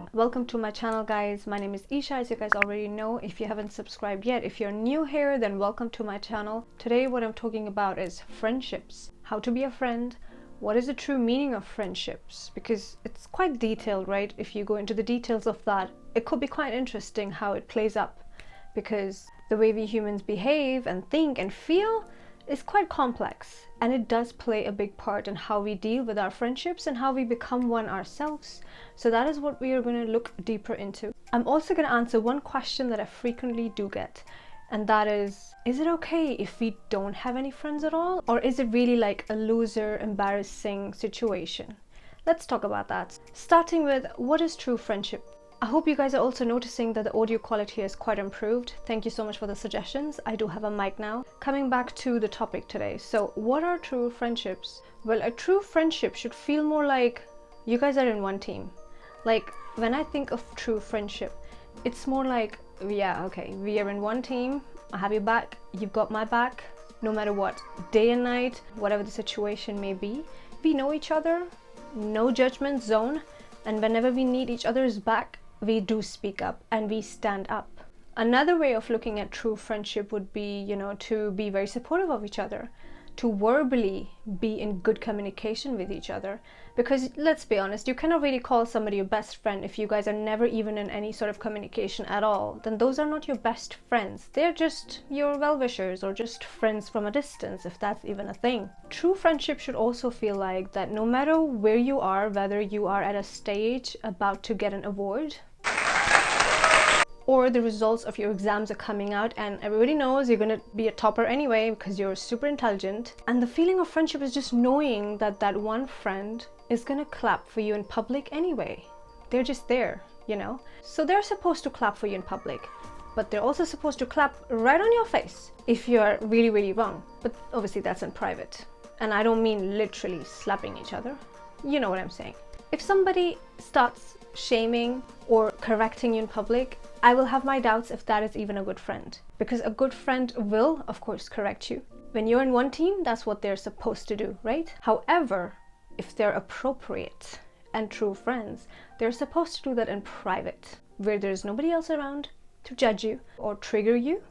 motivational. Welcome to my channel, guys. My name is Isha, as you guys already know. If you haven't subscribed yet, if you're new here, then welcome to my channel. Today what I'm talking about is friendships, how to be a friend, what is the true meaning of friendships, because it's quite detailed, right? If you go into the details of that, it could be quite interesting how it plays up, because the way we humans behave and think and feel is quite complex, and it does play a big part in how we deal with our friendships and how we become one ourselves. So that is what we are going to look deeper into. I'm also going to answer one question that I frequently do get, and that is it okay if we don't have any friends at all? Or is it really like a loser, embarrassing situation? Let's talk about that. Starting with, what is true friendship? I hope you guys are also noticing that the audio quality is quite improved. Thank you so much for the suggestions. I do have a mic now. Coming back to the topic today. So what are true friendships? Well, a true friendship should feel more like you guys are in one team. Like, when I think of true friendship, it's more like, yeah, okay, we are in one team. I have your back, you've got my back, no matter what, day and night, whatever the situation may be. We know each other, no judgment zone, and whenever we need each other's back, we do speak up and we stand up. Another way of looking at true friendship would be, to be very supportive of each other, to verbally be in good communication with each other. Because let's be honest, you cannot really call somebody your best friend if you guys are never even in any sort of communication at all. Then those are not your best friends. They're just your well-wishers, or just friends from a distance, if that's even a thing. True friendship should also feel like that no matter where you are, whether you are at a stage about to get an award, or the results of your exams are coming out and everybody knows you're gonna be a topper anyway because you're super intelligent. And the feeling of friendship is just knowing that that one friend is gonna clap for you in public anyway. They're just there, So they're supposed to clap for you in public, but they're also supposed to clap right on your face if you're really, really wrong. But obviously that's in private. And I don't mean literally slapping each other. You know what I'm saying. If somebody starts shaming or correcting you in public, I will have my doubts if that is even a good friend. Because a good friend will, of course, correct you. When you're in one team, that's what they're supposed to do, right? However, if they're appropriate and true friends, they're supposed to do that in private, where there's nobody else around to judge you or trigger you,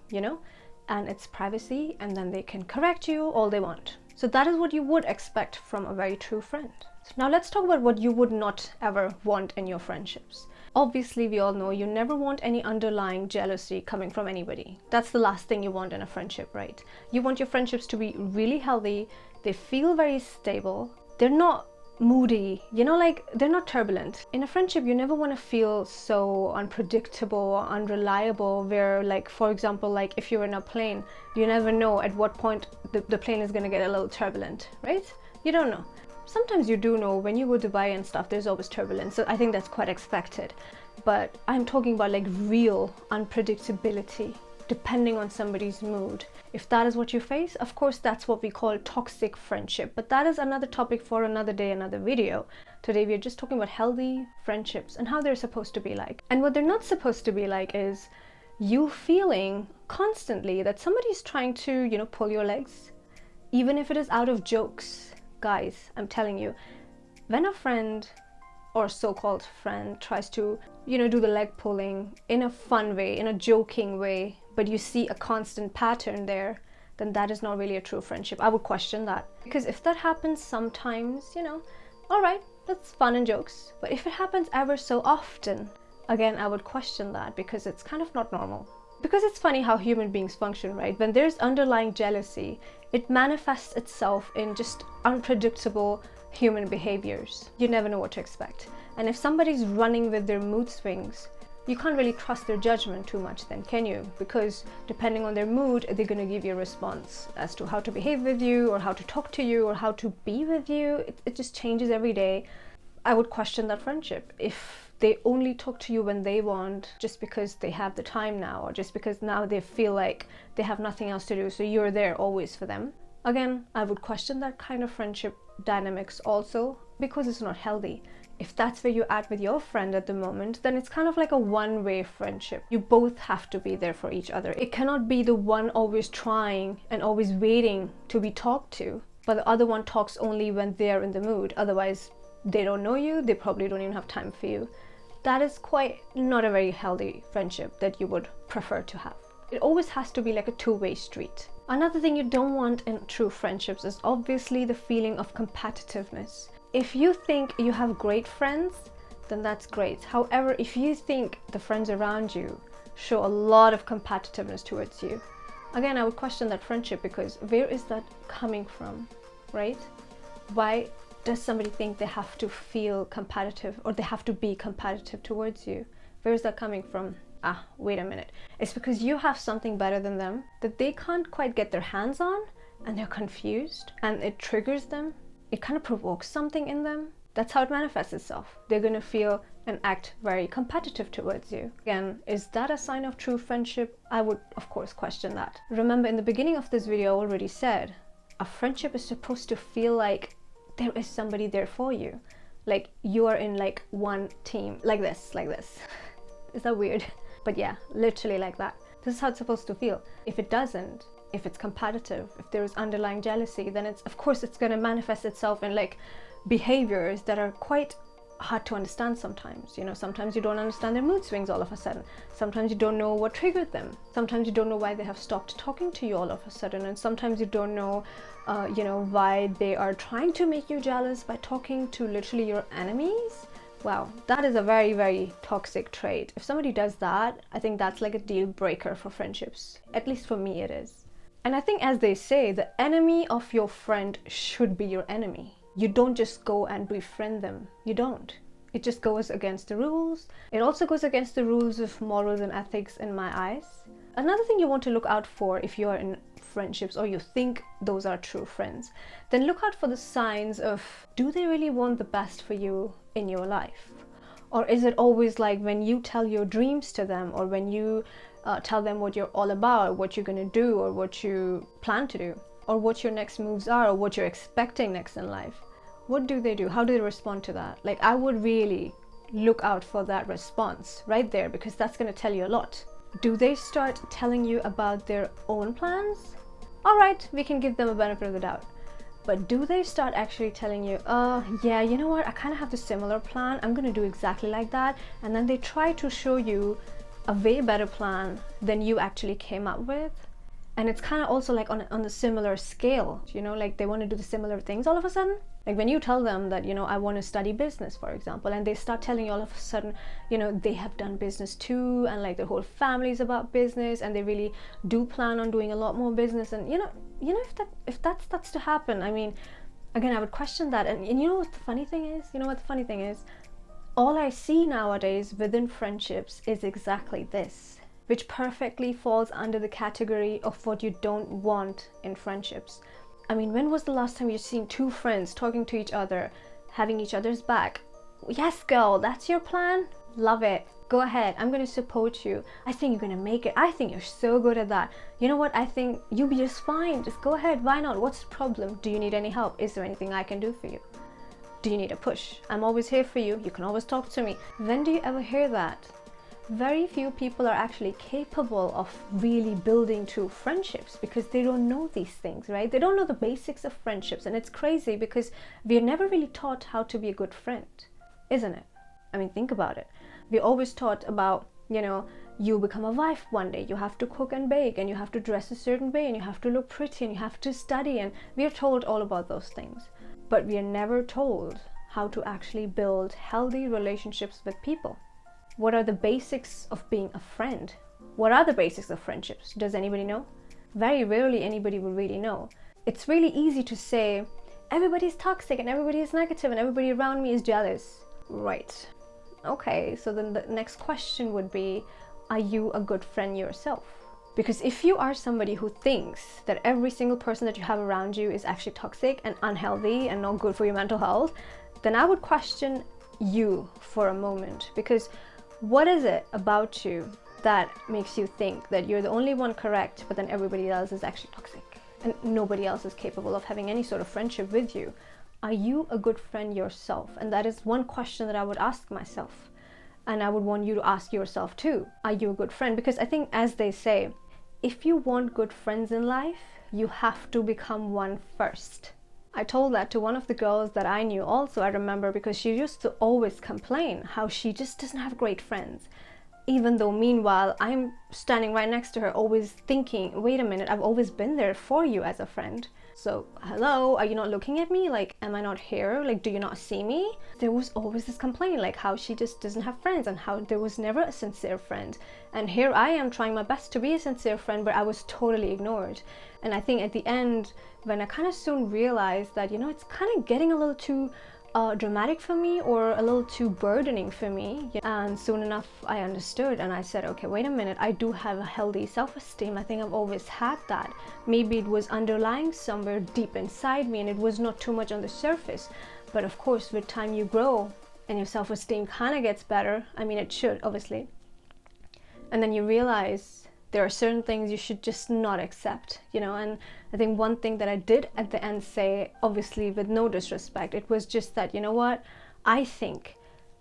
and it's privacy, and then they can correct you all they want. So that is what you would expect from a very true friend. Now let's talk about what you would not ever want in your friendships. Obviously, we all know you never want any underlying jealousy coming from anybody. That's the last thing you want in a friendship, right? You want your friendships to be really healthy. They feel very stable. They're not moody, they're not turbulent. In a friendship, you never want to feel so unpredictable or unreliable where, like, for example, like if you're in a plane, you never know at what point the plane is going to get a little turbulent, right? You don't know. Sometimes you do know. When you go to Dubai and stuff, there's always turbulence, so I think that's quite expected. But I'm talking about like real unpredictability, depending on somebody's mood. If that is what you face, of course, that's what we call toxic friendship. But that is another topic for another day, another video. Today, we're just talking about healthy friendships and how they're supposed to be like. And what they're not supposed to be like is you feeling constantly that somebody's trying to, pull your legs, even if it is out of jokes. Guys, I'm telling you, when a friend or so-called friend tries to, do the leg pulling in a fun way, in a joking way, but you see a constant pattern there, then that is not really a true friendship. I would question that. Because if that happens sometimes, all right, that's fun and jokes. But if it happens ever so often, again, I would question that, because it's kind of not normal. Because it's funny how human beings function, right? When there's underlying jealousy, it manifests itself in just unpredictable human behaviors. You never know what to expect. And if somebody's running with their mood swings, you can't really trust their judgment too much then, can you? Because depending on their mood, they're going to give you a response as to how to behave with you, or how to talk to you, or how to be with you. It just changes every day. I would question that friendship if they only talk to you when they want, just because they have the time now, or just because now they feel like they have nothing else to do, so you're there always for them. Again, I would question that kind of friendship dynamics also, because it's not healthy. If that's where you're at with your friend at the moment, then it's kind of like a one-way friendship. You both have to be there for each other. It cannot be the one always trying and always waiting to be talked to, but the other one talks only when they're in the mood. Otherwise, they don't know you, they probably don't even have time for you. that is quite not a very healthy friendship that you would prefer to have. It always has to be like a two-way street. Another thing you don't want in true friendships is obviously the feeling of competitiveness. If you think you have great friends, then that's great. However, if you think the friends around you show a lot of competitiveness towards you, again, I would question that friendship, because where is that coming from, right? Why does somebody think they have to feel competitive or they have to be competitive towards you? Where is that coming from? Wait a minute. It's because you have something better than them that they can't quite get their hands on, and they're confused, and it triggers them. It kind of provokes something in them. That's how it manifests itself. They're going to feel and act very competitive towards you. Again, is that a sign of true friendship? I would, of course, question that. Remember, in the beginning of this video, I already said, a friendship is supposed to feel like there is somebody there for you. Like you are in like one team, like this. Is that weird? But yeah, literally like that. This is how it's supposed to feel. If it doesn't, if it's competitive, if there is underlying jealousy, then it's, of course, it's going to manifest itself in like behaviors that are quite hard to understand sometimes. You know, sometimes you don't understand their mood swings all of a sudden. Sometimes you don't know what triggered them. Sometimes you don't know why they have stopped talking to you all of a sudden. And sometimes you don't know, why they are trying to make you jealous by talking to literally your enemies. Wow, that is a very, very toxic trait. If somebody does that, I think that's like a deal breaker for friendships. At least for me, it is. And I think, as they say, the enemy of your friend should be your enemy. You don't just go and befriend them. You don't. It just goes against the rules. It also goes against the rules of morals and ethics in my eyes. Another thing you want to look out for if you are in friendships or you think those are true friends, then look out for the signs of, do they really want the best for you in your life? Or is it always like when you tell your dreams to them, or when you tell them what you're all about, what you're going to do, or what you plan to do, or what your next moves are, or what you're expecting next in life? What do they do? How do they respond to that? Like, I would really look out for that response right there, because that's going to tell you a lot. Do they start telling you about their own plans? All right, we can give them a benefit of the doubt. But do they start actually telling you, yeah, you know what, I kind of have the similar plan, I'm going to do exactly like that, and then they try to show you a way better plan than you actually came up with? And it's kind of also like on a similar scale, you know, like they want to do the similar things all of a sudden. Like when you tell them that, you know, I want to study business, for example, and they start telling you all of a sudden, you know, they have done business too, and like their whole family is about business, and they really do plan on doing a lot more business. And you know, if that starts to happen, I mean, again, I would question that. And you know what the funny thing is? You know what the funny thing is? All I see nowadays within friendships is exactly this, which perfectly falls under the category of what you don't want in friendships. I mean, when was the last time you've seen two friends talking to each other, having each other's back? Yes, girl, that's your plan? Love it. Go ahead. I'm going to support you. I think you're going to make it. I think you're so good at that. You know what? I think you'll be just fine. Just go ahead. Why not? What's the problem? Do you need any help? Is there anything I can do for you? Do you need a push? I'm always here for you. You can always talk to me. When do you ever hear that? Very few people are actually capable of really building true friendships because they don't know these things, right? They don't know the basics of friendships, and it's crazy because we're never really taught how to be a good friend, isn't it? I mean, think about it. We're always taught about, you know, you become a wife one day, you have to cook and bake, and you have to dress a certain way, and you have to look pretty, and you have to study, and we're told all about those things. But we are never told how to actually build healthy relationships with people. What are the basics of being a friend? What are the basics of friendships? Does anybody know? Very rarely anybody will really know. It's really easy to say, everybody's toxic and everybody is negative and everybody around me is jealous. Right. Okay, so then the next question would be, are you a good friend yourself? Because if you are somebody who thinks that every single person that you have around you is actually toxic and unhealthy and not good for your mental health, then I would question you for a moment. Because what is it about you that makes you think that you're the only one correct, but then everybody else is actually toxic and nobody else is capable of having any sort of friendship with you? Are you a good friend yourself? And that is one question that I would ask myself, and I would want you to ask yourself too. Are you a good friend? Because I think, as they say, if you want good friends in life, you have to become one first. I told that to one of the girls that I knew also, I remember, because she used to always complain how she just doesn't have great friends. Even though meanwhile, I'm standing right next to her, always thinking, wait a minute, I've always been there for you as a friend. So, hello, are you not looking at me? Like, am I not here? Like, do you not see me? There was always this complaint, like how she just doesn't have friends and how there was never a sincere friend. And here I am trying my best to be a sincere friend, but I was totally ignored. And I think at the end, when I kind of soon realized that, you know, it's kind of getting a little too dramatic for me, or a little too burdening for me. And soon enough I understood, and I said, okay, wait a minute, I do have a healthy self-esteem. I think I've always had that. Maybe it was underlying somewhere deep inside me and it was not too much on the surface. But of course, with time you grow and your self-esteem kind of gets better. I mean, it should, obviously. And then you realize there are certain things you should just not accept, you know. And I think one thing that I did at the end say, obviously with no disrespect, it was just that, you know what, I think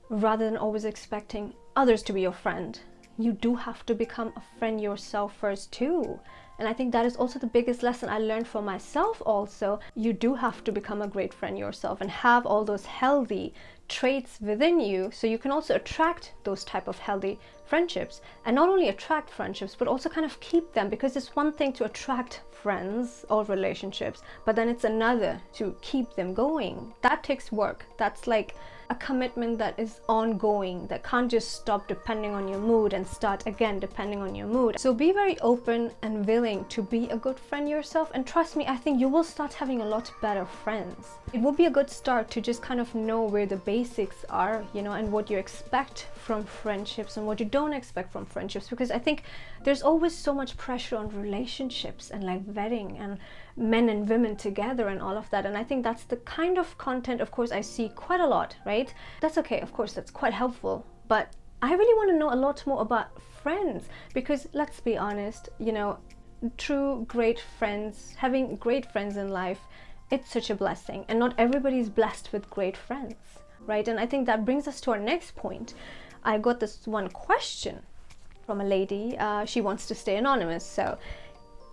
rather than always expecting others to be your friend, you do have to become a friend yourself first too. And I think that is also the biggest lesson I learned for myself also. You do have to become a great friend yourself and have all those healthy traits within you, so you can also attract those type of healthy friendships. And not only attract friendships, but also kind of keep them, because it's one thing to attract friends or relationships, but then it's another to keep them going. That takes work. That's like a commitment that is ongoing, that can't just stop depending on your mood and start again depending on your mood. So be very open and willing to be a good friend yourself, and trust me, I think you will start having a lot better friends. It will be a good start to just kind of know where the basics are, you know, and what you expect from friendships and what you don't expect from friendships, because I think there's always so much pressure on relationships and like vetting and men and women together and all of that. And I think that's the kind of content, of course, I see quite a lot, right? That's okay, of course, that's quite helpful, but I really want to know a lot more about friends, because let's be honest, you know, true great friends, having great friends in life, it's such a blessing, and not everybody's blessed with great friends, right? And I think that brings us to our next point. I got this one question from a lady. She wants to stay anonymous. So,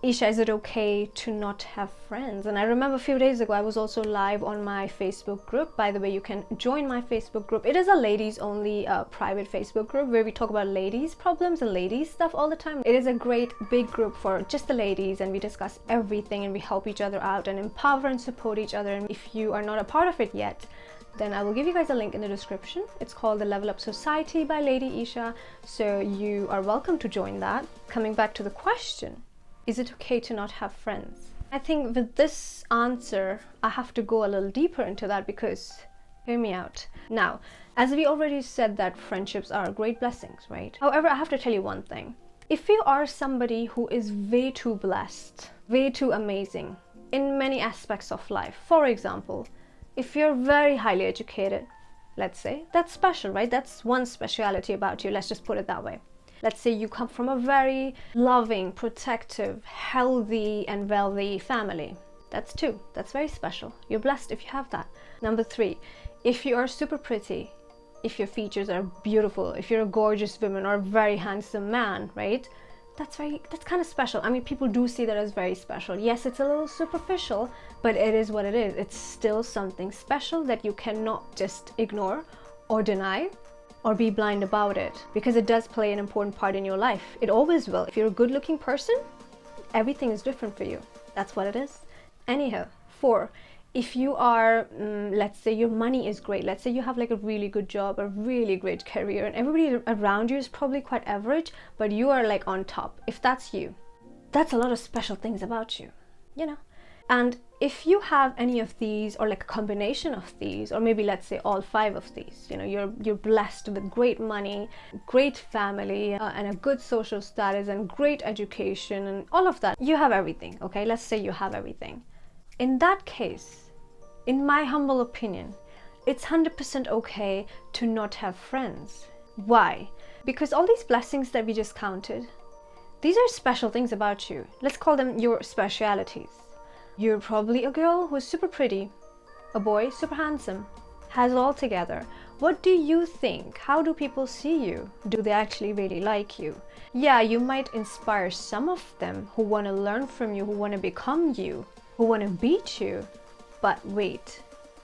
Isha, is it okay to not have friends? And I remember a few days ago I was also live on my Facebook group. By the way, you can join my Facebook group. It is a ladies only private Facebook group where we talk about ladies problems and ladies stuff all the time. It is a great big group for just the ladies, and we discuss everything and we help each other out and empower and support each other. And if you are not a part of it yet, then I will give you guys a link in the description. It's called the Level Up Society by Lady Isha, so you are welcome to join that. Coming back to the question, is it okay to not have friends? I think with this answer, I have to go a little deeper into that, because hear me out. Now, as we already said that friendships are great blessings, right? However, I have to tell you one thing. If you are somebody who is way too blessed, way too amazing in many aspects of life, for example, if you're very highly educated, let's say, that's special, right? That's one speciality about you, let's just put it that way. Let's say you come from a very loving, protective, healthy and wealthy family. That's two. That's very special. You're blessed if you have that. Number three, if you are super pretty, if your features are beautiful, if you're a gorgeous woman or a very handsome man, right? That's kind of special. I mean, people do see that as very special. Yes, it's a little superficial, but it is what it is. It's still something special that you cannot just ignore or deny or be blind about it, because it does play an important part in your life. It always will. If you're a good-looking person, everything is different for you. That's what it is. Anyhow, 4, if you are, let's say your money is great, let's say you have like a really good job, a really great career, and everybody around you is probably quite average, but you are like on top. If that's you, that's a lot of special things about you, you know. And if you have any of these, or like a combination of these, or maybe let's say all 5 of these, you know, you're blessed with great money, great family, and a good social status and great education and all of that, you have everything, okay? Let's say you have everything. In that case, in my humble opinion, it's 100% okay to not have friends. Why? Because all these blessings that we just counted, these are special things about you. Let's call them your specialities. You're probably a girl who's super pretty, a boy super handsome, has it all together. What do you think? How do people see you? Do they actually really like you? Yeah, you might inspire some of them who want to learn from you, who want to become you, who want to beat you. But wait,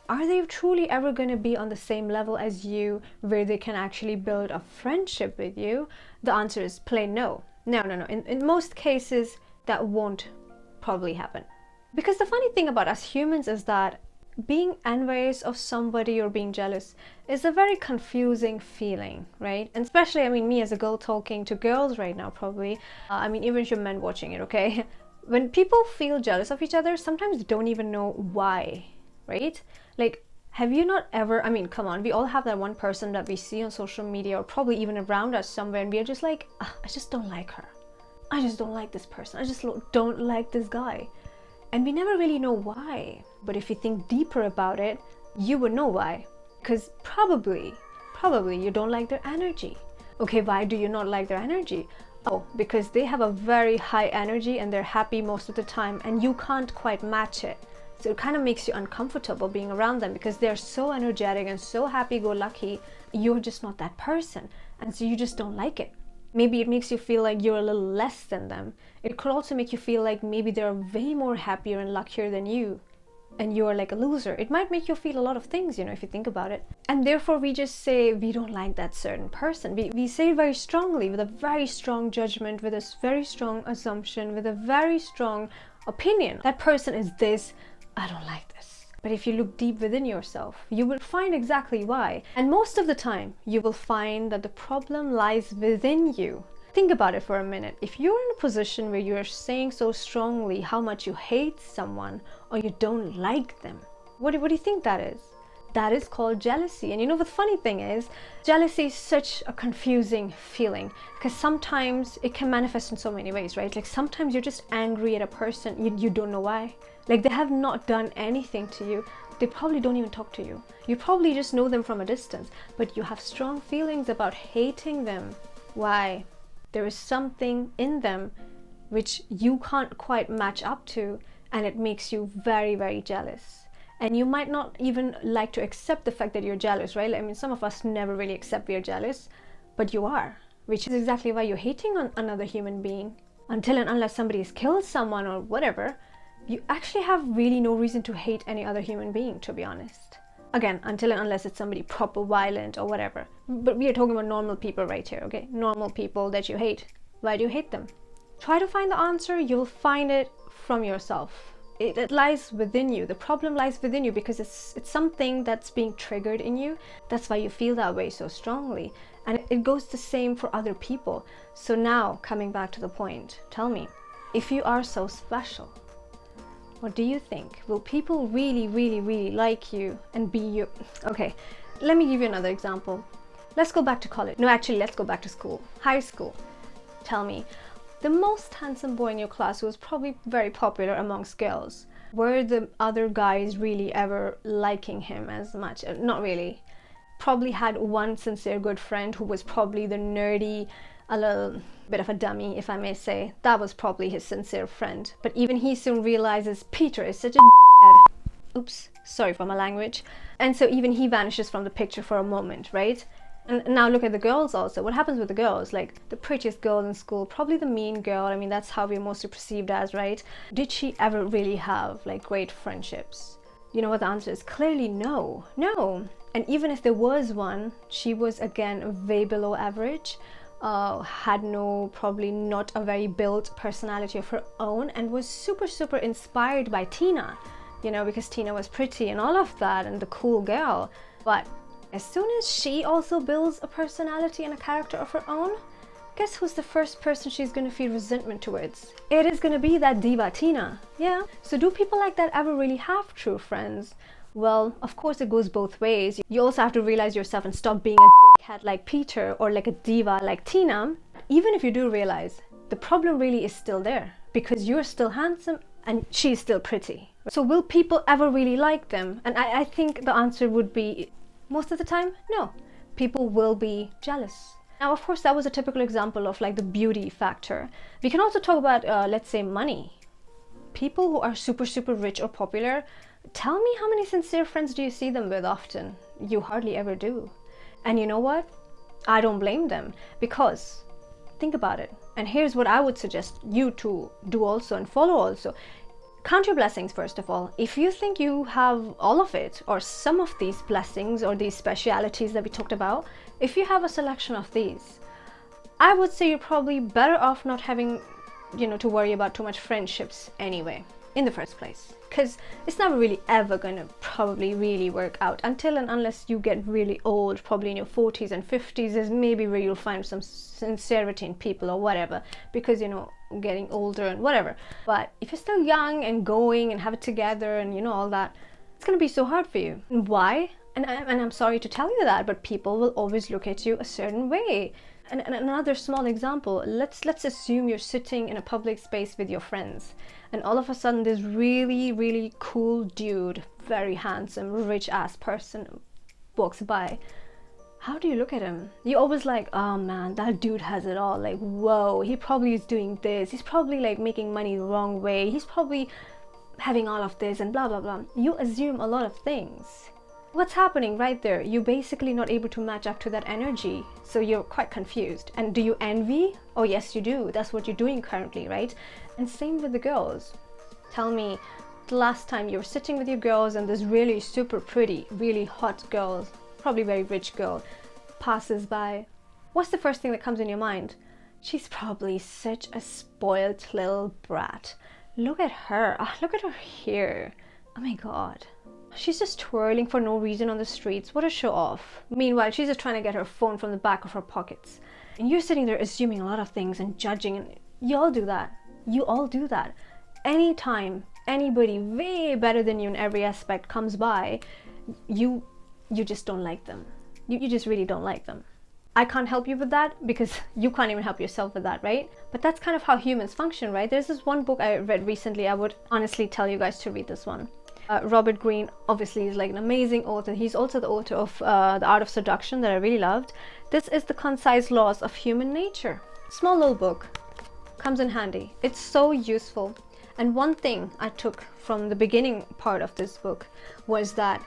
are they truly ever going to be on the same level as you where they can actually build a friendship with you? The answer is plain no. No. In most cases, that won't probably happen. Because the funny thing about us humans is that being envious of somebody or being jealous is a very confusing feeling, right? And especially, I mean, me as a girl talking to girls right now, probably. I mean, even if you're men watching it, okay? When people feel jealous of each other, sometimes they don't even know why, right? Like, have you not ever, I mean, come on, we all have that one person that we see on social media or probably even around us somewhere, and we are just like, I just don't like her. I just don't like this person. I just don't like this guy. And we never really know why. But if you think deeper about it, you would know why. Because probably you don't like their energy. Okay, why do you not like their energy? Oh, because they have a very high energy and they're happy most of the time and you can't quite match it. So it kind of makes you uncomfortable being around them because they're so energetic and so happy-go-lucky. You're just not that person. And so you just don't like it. Maybe it makes you feel like you're a little less than them. It could also make you feel like maybe they're way more happier and luckier than you, and you're like a loser. It might make you feel a lot of things, you know, if you think about it. And therefore we just say we don't like that certain person. We say it very strongly, with a very strong judgment, with a very strong assumption, with a very strong opinion. That person is this, I don't like this. But if you look deep within yourself, you will find exactly why. And most of the time, you will find that the problem lies within you. Think about it for a minute. If you're in a position where you're saying so strongly how much you hate someone or you don't like them, what do you think that is? That is called jealousy. And you know, the funny thing is, jealousy is such a confusing feeling because sometimes it can manifest in so many ways, right? Like sometimes you're just angry at a person, you don't know why. Like they have not done anything to you. They probably don't even talk to you. You probably just know them from a distance, but you have strong feelings about hating them. Why? There is something in them which you can't quite match up to, and it makes you very, very jealous. And you might not even like to accept the fact that you're jealous, right? I mean, some of us never really accept we're jealous, but you are, which is exactly why you're hating on another human being. Until and unless somebody has killed someone or whatever, you actually have really no reason to hate any other human being, to be honest. Again, until and unless it's somebody proper violent or whatever. But we are talking about normal people right here, okay? Normal people that you hate. Why do you hate them? Try to find the answer. You'll find it from yourself. It lies within you. The problem lies within you because it's something that's being triggered in you. That's why you feel that way so strongly. And it goes the same for other people. So now, coming back to the point, tell me, if you are so special, what do you think? Will people really, really, really like you and be you? Okay, let me give you another example. Let's go back to college. No, actually, let's go back to school. High school. Tell me, the most handsome boy in your class who was probably very popular amongst girls, were the other guys really ever liking him as much? Not really. Probably had one sincere good friend who was probably the nerdy, a little bit of a dummy, if I may say. That was probably his sincere friend. But even he soon realizes Peter is such a oops, sorry for my language. And so even he vanishes from the picture for a moment, right? And now look at the girls also. What happens with the girls? Like the prettiest girl in school, probably the mean girl. I mean, that's how we're mostly perceived as, right? Did she ever really have like great friendships? You know what the answer is? Clearly no. No. And even if there was one, she was again way below average. Had probably not a very built personality of her own, and was super inspired by Tina, you know, because Tina was pretty and all of that and the cool girl. But as soon as she also builds a personality and a character of her own, guess who's the first person she's going to feel resentment towards? It is going to be that diva Tina. Yeah. So do people like that ever really have true friends? Well, of course it goes both ways. You also have to realize yourself and stop being a dickhead like Peter or like a diva like Tina. Even if you do realize, the problem really is still there because you're still handsome and she's still pretty. So will people ever really like them? And I think the answer would be, most of the time, no. People will be jealous. Now, of course, that was a typical example of like the beauty factor. We can also talk about, let's say, money. People who are super rich or popular, tell me how many sincere friends do you see them with often? You hardly ever do. And you know what? I don't blame them, because think about it. And here's what I would suggest you to do also and follow also. Count your blessings first of all. If you think you have all of it, or some of these blessings or these specialities that we talked about, if you have a selection of these, I would say you're probably better off not having, to worry about too much friendships anyway, in the first place. Because it's never really ever gonna probably really work out until and unless you get really old, probably in your 40s and 50s is maybe where you'll find some sincerity in people or whatever, because getting older and whatever. But if you're still young and going and have it together and all that, it's gonna be so hard for you. Why? And I'm sorry to tell you that, but people will always look at you a certain way. And another small example, let's assume you're sitting in a public space with your friends, and all of a sudden this really, really cool dude, very handsome, rich ass person walks by. How do you look at him? You're always like, oh man, that dude has it all. Like, whoa, he probably is doing this. He's probably like making money the wrong way. He's probably having all of this and blah, blah, blah. You assume a lot of things. What's happening right there? You're basically not able to match up to that energy. So you're quite confused. And do you envy? Oh yes, you do. That's what you're doing currently, right? And same with the girls. Tell me the last time you were sitting with your girls and this really super pretty, really hot girl, probably very rich girl, passes by. What's the first thing that comes in your mind? She's probably such a spoiled little brat. Look at her. Oh, look at her hair. Oh my god. She's just twirling for no reason on the streets. What a show off. Meanwhile, she's just trying to get her phone from the back of her pockets. And you're sitting there assuming a lot of things and judging. And you all do that. You all do that. Anytime anybody way better than you in every aspect comes by, you just don't like them. You just really don't like them. I can't help you with that because you can't even help yourself with that, right? But that's kind of how humans function, right? There's this one book I read recently. I would honestly tell you guys to read this one. Robert Greene obviously is like an amazing author. He's also the author of The Art of Seduction that I really loved. This is The Concise Laws of Human Nature. Small little book. Comes in handy. It's so useful. And one thing I took from the beginning part of this book was that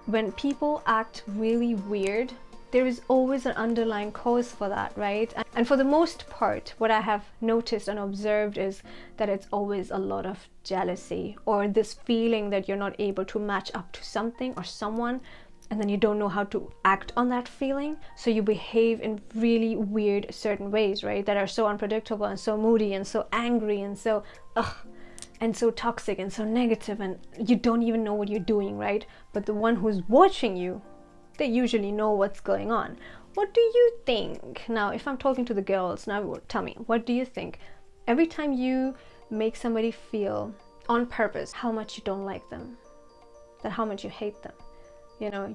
when people act really weird, there is always an underlying cause for that, right? And for the most part, what I have noticed and observed is that it's always a lot of jealousy, or this feeling that you're not able to match up to something or someone, and then you don't know how to act on that feeling. So you behave in really weird certain ways, right? That are so unpredictable and so moody and so angry and so and so toxic and so negative, and you don't even know what you're doing, right? But the one who's watching you, they usually know what's going on. What do you think? Now, if I'm talking to the girls, now tell me, what do you think? Every time you make somebody feel on purpose how much you don't like them, that how much you hate them,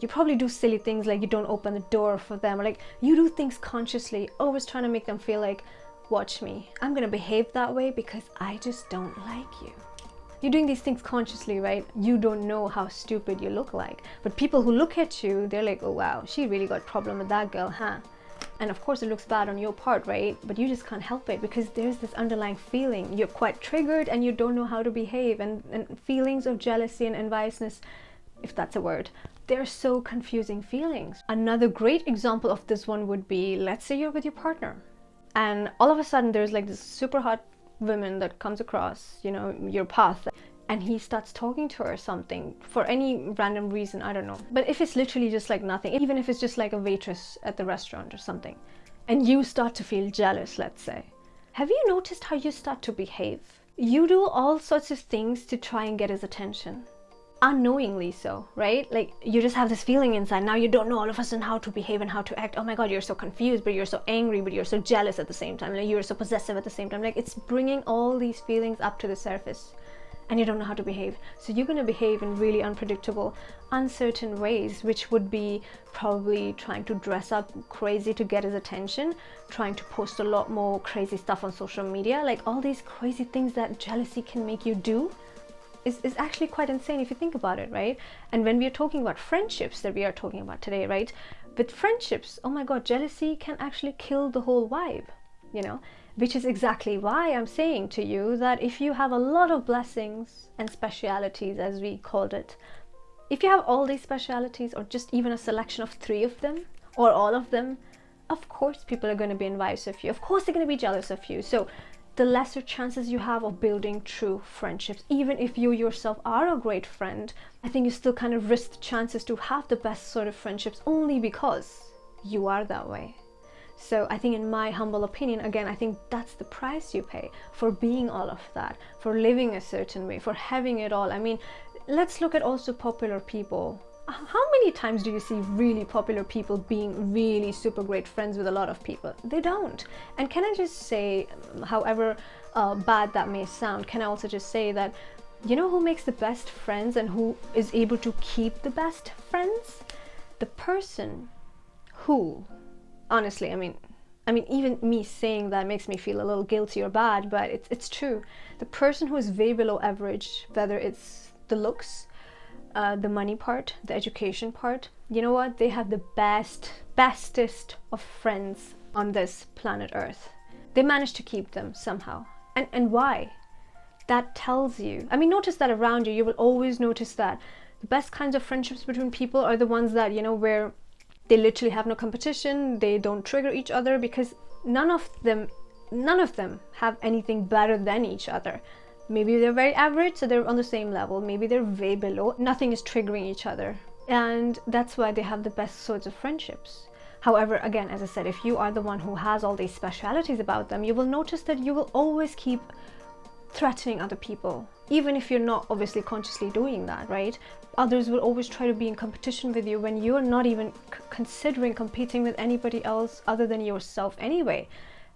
you probably do silly things like you don't open the door for them, or like you do things consciously, always trying to make them feel like, watch me, I'm gonna behave that way because I just don't like you. You're doing these things consciously, right? You don't know how stupid you look like. But people who look at you, they're like, oh wow, she really got a problem with that girl, huh? And of course it looks bad on your part, right? But you just can't help it because there's this underlying feeling. You're quite triggered and you don't know how to behave. And feelings of jealousy and enviousness, if that's a word, they're so confusing feelings. Another great example of this one would be, let's say you're with your partner, and all of a sudden there's like this super hot woman that comes across, your path, and he starts talking to her or something for any random reason, I don't know. But if it's literally just like nothing, even if it's just like a waitress at the restaurant or something, and you start to feel jealous, let's say, have you noticed how you start to behave? You do all sorts of things to try and get his attention. Unknowingly so, right? Like you just have this feeling inside. Now you don't know all of a sudden how to behave and how to act. Oh my god, you're so confused, but you're so angry, but you're so jealous at the same time. Like you're so possessive at the same time. Like it's bringing all these feelings up to the surface and you don't know how to behave. So you're going to behave in really unpredictable, uncertain ways, which would be probably trying to dress up crazy to get his attention, trying to post a lot more crazy stuff on social media, like all these crazy things that jealousy can make you do. Is actually quite insane if you think about it, right? And when we are talking about friendships that we are talking about today, right? With friendships, oh my god, jealousy can actually kill the whole vibe, which is exactly why I'm saying to you that if you have a lot of blessings and specialities, as we called it, if you have all these specialities or just even a selection of 3 of them or all of them, of course people are going to be envious of you. Of course they're going to be jealous of you. So the lesser chances you have of building true friendships. Even if you yourself are a great friend, I think you still kind of risk the chances to have the best sort of friendships only because you are that way. So I think, in my humble opinion, again, I think that's the price you pay for being all of that, for living a certain way, for having it all. I mean, let's look at also popular people. How many times do you see really popular people being really super great friends with a lot of people? They don't. And can I just say, however bad that may sound, can I also just say that, you know who makes the best friends and who is able to keep the best friends? The person who, honestly, I mean, even me saying that makes me feel a little guilty or bad, but it's true. The person who is way below average, whether it's the looks, the money part, the education part, you know what? They have the bestest of friends on this planet Earth. They manage to keep them somehow. And why? That tells you. I mean, notice that around you. You will always notice that the best kinds of friendships between people are the ones that, you know, where they literally have no competition, they don't trigger each other, because none of them have anything better than each other. Maybe they're very average, so they're on the same level. Maybe they're way below. Nothing is triggering each other. And that's why they have the best sorts of friendships. However, again, as I said, if you are the one who has all these specialities about them, you will notice that you will always keep threatening other people, even if you're not obviously consciously doing that, right? Others will always try to be in competition with you when you're not even considering competing with anybody else other than yourself anyway.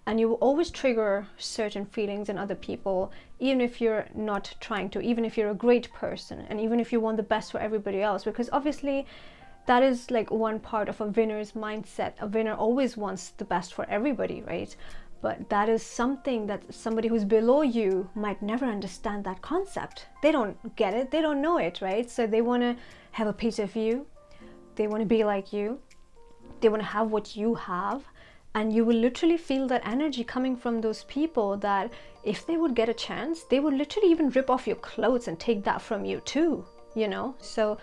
And you will always trigger certain feelings in other people, even if you're not trying to, even if you're a great person, and even if you want the best for everybody else, because obviously that is like one part of a winner's mindset. A winner always wants the best for everybody, right? But that is something that somebody who's below you might never understand that concept. They don't get it, they don't know it, right? So they want to have a piece of you, they want to be like you, they want to have what you have. And you will literally feel that energy coming from those people that if they would get a chance, they would literally even rip off your clothes and take that from you too, you know? So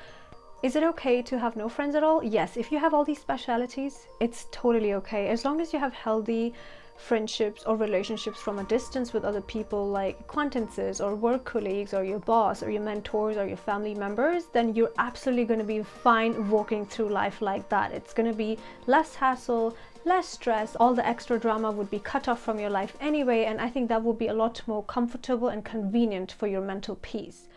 is it okay to have no friends at all? Yes, if you have all these specialities, it's totally okay. As long as you have healthy friendships or relationships from a distance with other people, like acquaintances or work colleagues or your boss or your mentors or your family members, then you're absolutely going to be fine walking through life like that. It's going to be less hassle, less stress, all the extra drama would be cut off from your life anyway, and I think that would be a lot more comfortable and convenient for your mental peace.